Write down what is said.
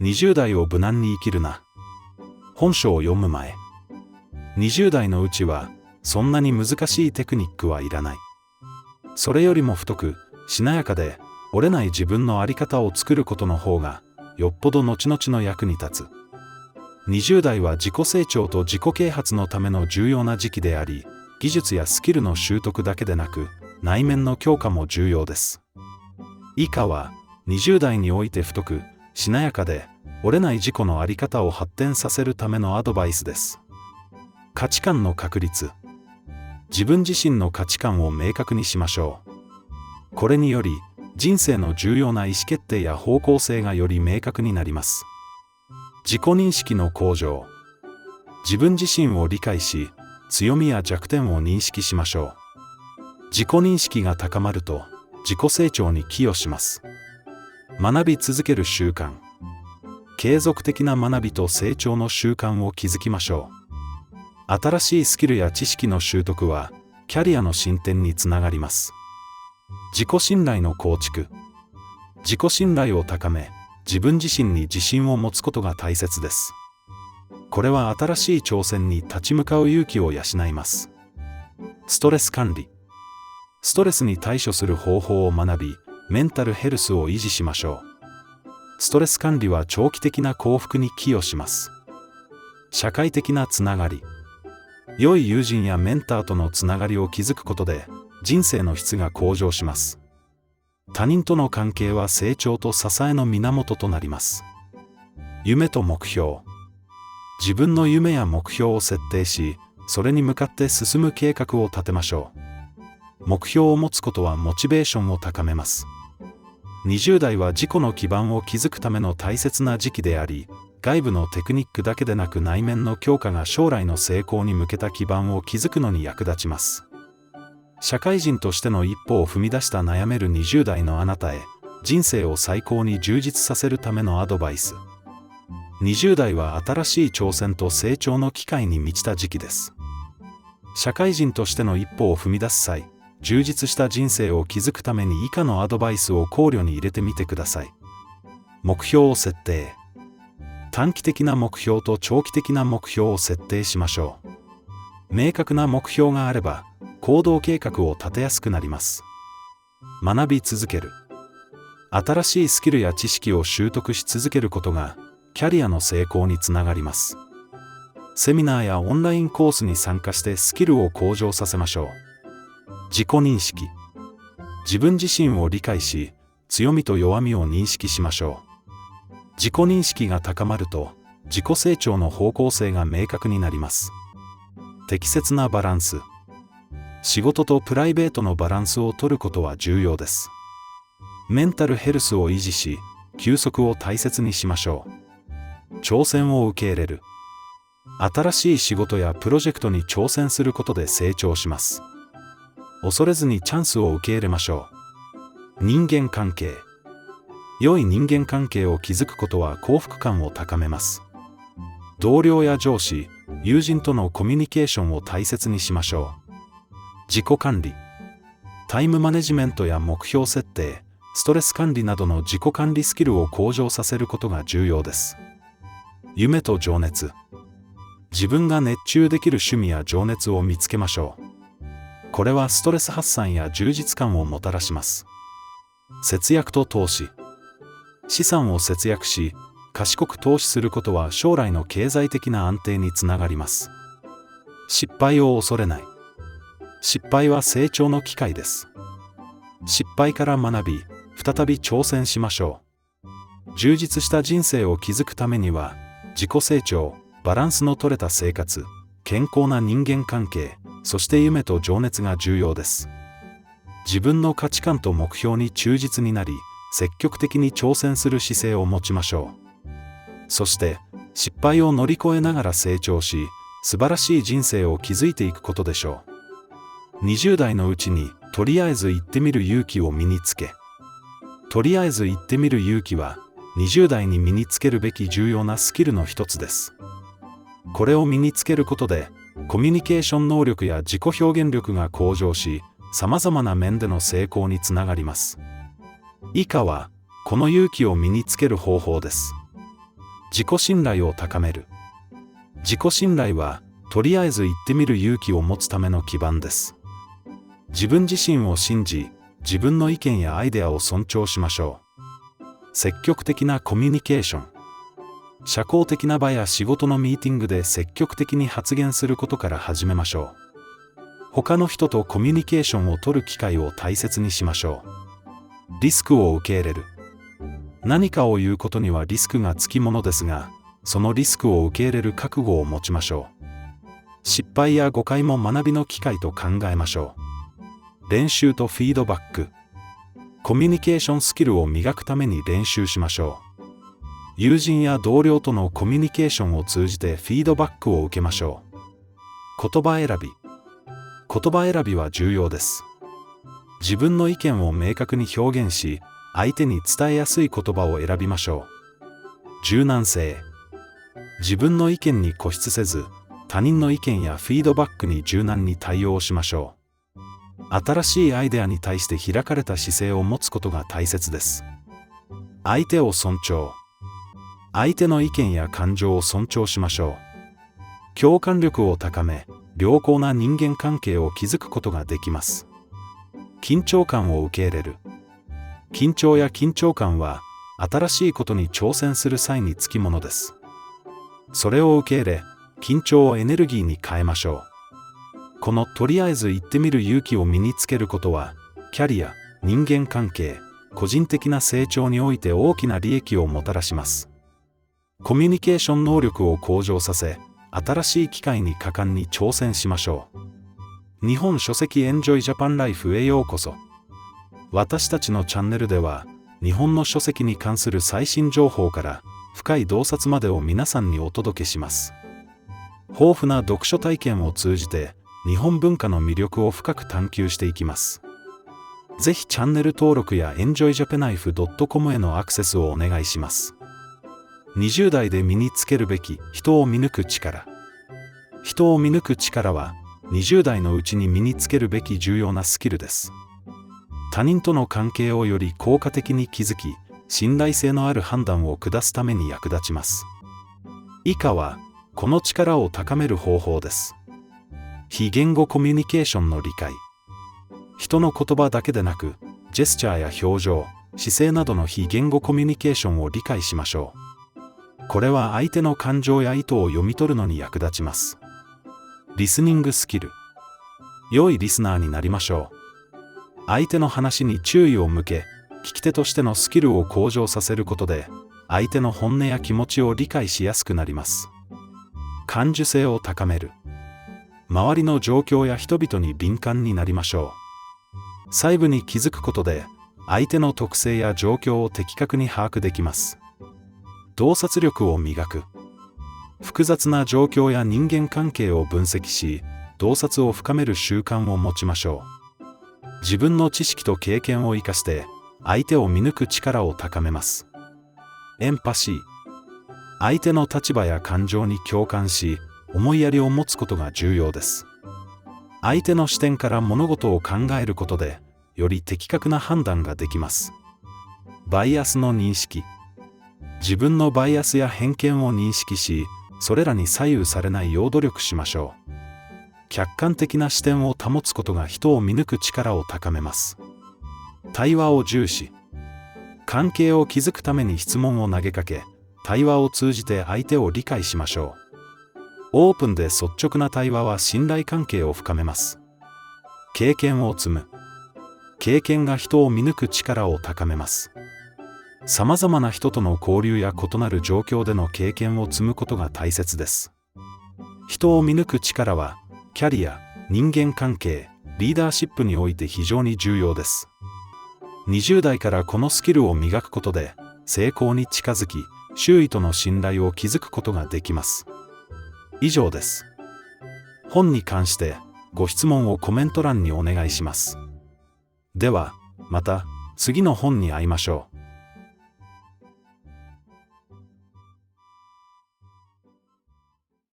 20代を無難に生きるな。本書を読む前。20代のうちは、そんなに難しいテクニックはいらない。それよりも太く、しなやかで、折れない自分の在り方を作ることの方が、よっぽど後々の役に立つ。20代は自己成長と自己啓発のための重要な時期であり、技術やスキルの習得だけでなく、内面の強化も重要です。以下は、20代において太く、しなやかで、折れない自己の在り方を発展させるためのアドバイスです。価値観の確立。自分自身の価値観を明確にしましょう。これにより、人生の重要な意思決定や方向性がより明確になります。自己認識の向上。自分自身を理解し、強みや弱点を認識しましょう。自己認識が高まると、自己成長に寄与します。学び続ける習慣。継続的な学びと成長の習慣を築きましょう。新しいスキルや知識の習得は、キャリアの進展につながります。自己信頼の構築。自己信頼を高め、自分自身に自信を持つことが大切です。これは新しい挑戦に立ち向かう勇気を養います。ストレス管理。ストレスに対処する方法を学び、メンタルヘルスを維持しましょう。ストレス管理は長期的な幸福に寄与します。社会的なつながり。良い友人やメンターとのつながりを築くことで、人生の質が向上します。他人との関係は成長と支えの源となります。夢と目標。自分の夢や目標を設定し、それに向かって進む計画を立てましょう。目標を持つことはモチベーションを高めます。20代は自己の基盤を築くための大切な時期であり、外部のテクニックだけでなく内面の強化が将来の成功に向けた基盤を築くのに役立ちます。社会人としての一歩を踏み出した悩める20代のあなたへ、人生を最高に充実させるためのアドバイス。20代は新しい挑戦と成長の機会に満ちた時期です。社会人としての一歩を踏み出す際、充実した人生を築くために以下のアドバイスを考慮に入れてみてください。目標を設定。短期的な目標と長期的な目標を設定しましょう。明確な目標があれば、行動計画を立てやすくなります。学び続ける。新しいスキルや知識を習得し続けることが、キャリアの成功につながります。セミナーやオンラインコースに参加してスキルを向上させましょう。自己認識。自分自身を理解し、強みと弱みを認識しましょう。自己認識が高まると、自己成長の方向性が明確になります。適切なバランス。仕事とプライベートのバランスを取ることは重要です。メンタルヘルスを維持し、休息を大切にしましょう。挑戦を受け入れる。新しい仕事やプロジェクトに挑戦することで成長します。恐れずにチャンスを受け入れましょう。人間関係。良い人間関係を築くことは幸福感を高めます。同僚や上司、友人とのコミュニケーションを大切にしましょう。自己管理。タイムマネジメントや目標設定、ストレス管理などの自己管理スキルを向上させることが重要です。夢と情熱。自分が熱中できる趣味や情熱を見つけましょう。これはストレス発散や充実感をもたらします。節約と投資。資産を節約し、賢く投資することは将来の経済的な安定につながります。失敗を恐れない。失敗は成長の機会です。失敗から学び、再び挑戦しましょう。充実した人生を築くためには、自己成長、バランスの取れた生活、健康な人間関係、そして夢と情熱が重要です。自分の価値観と目標に忠実になり、積極的に挑戦する姿勢を持ちましょう。そして、失敗を乗り越えながら成長し、素晴らしい人生を築いていくことでしょう。20代のうちに、とりあえず行ってみる勇気を身につけ。とりあえず行ってみる勇気は、20代に身につけるべき重要なスキルの一つです。これを身につけることで、コミュニケーション能力や自己表現力が向上し、様々な面での成功につながります。以下は、この勇気を身につける方法です。自己信頼を高める。自己信頼は、とりあえず言ってみる勇気を持つための基盤です。自分自身を信じ、自分の意見やアイデアを尊重しましょう。積極的なコミュニケーション。社交的な場や仕事のミーティングで積極的に発言することから始めましょう。他の人とコミュニケーションを取る機会を大切にしましょう。リスクを受け入れる。何かを言うことにはリスクがつきものですが、そのリスクを受け入れる覚悟を持ちましょう。失敗や誤解も学びの機会と考えましょう。練習とフィードバック。コミュニケーションスキルを磨くために練習しましょう。友人や同僚とのコミュニケーションを通じてフィードバックを受けましょう。言葉選び。言葉選びは重要です。自分の意見を明確に表現し、相手に伝えやすい言葉を選びましょう。柔軟性。自分の意見に固執せず、他人の意見やフィードバックに柔軟に対応しましょう。新しいアイデアに対して開かれた姿勢を持つことが大切です。相手を尊重。相手の意見や感情を尊重しましょう。共感力を高め、良好な人間関係を築くことができます。緊張感を受け入れる。緊張や緊張感は、新しいことに挑戦する際につきものです。それを受け入れ、緊張をエネルギーに変えましょう。このとりあえず言ってみる勇気を身につけることは、キャリア、人間関係、個人的な成長において大きな利益をもたらします。コミュニケーション能力を向上させ、新しい機会に果敢に挑戦しましょう。日本書籍エンジョイジャパンライフへようこそ。私たちのチャンネルでは、日本の書籍に関する最新情報から深い洞察までを皆さんにお届けします。豊富な読書体験を通じて、日本文化の魅力を深く探求していきます。ぜひチャンネル登録や enjoyjapanlife.com へのアクセスをお願いします。20代で身につけるべき人を見抜く力。人を見抜く力は20代のうちに身につけるべき重要なスキルです。他人との関係をより効果的に築き、信頼性のある判断を下すために役立ちます。以下はこの力を高める方法です。非言語コミュニケーションの理解。人の言葉だけでなく、ジェスチャーや表情、姿勢などの非言語コミュニケーションを理解しましょう。これは相手の感情や意図を読み取るのに役立ちます。リスニングスキル。良いリスナーになりましょう。相手の話に注意を向け、聞き手としてのスキルを向上させることで、相手の本音や気持ちを理解しやすくなります。感受性を高める。周りの状況や人々に敏感になりましょう。細部に気づくことで、相手の特性や状況を的確に把握できます。洞察力を磨く。複雑な状況や人間関係を分析し、洞察を深める習慣を持ちましょう。自分の知識と経験を生かして、相手を見抜く力を高めます。エンパシー。相手の立場や感情に共感し、思いやりを持つことが重要です。相手の視点から物事を考えることで、より的確な判断ができます。バイアスの認識。自分のバイアスや偏見を認識し、それらに左右されないよう努力しましょう。客観的な視点を保つことが人を見抜く力を高めます。対話を重視。関係を築くために質問を投げかけ、対話を通じて相手を理解しましょう。オープンで率直な対話は信頼関係を深めます。経験を積む。経験が人を見抜く力を高めます。さまざまな人との交流や異なる状況での経験を積むことが大切です。人を見抜く力は、キャリア、人間関係、リーダーシップにおいて非常に重要です。20代からこのスキルを磨くことで、成功に近づき、周囲との信頼を築くことができます。以上です。本に関してご質問をコメント欄にお願いします。では、また次の本に会いましょう。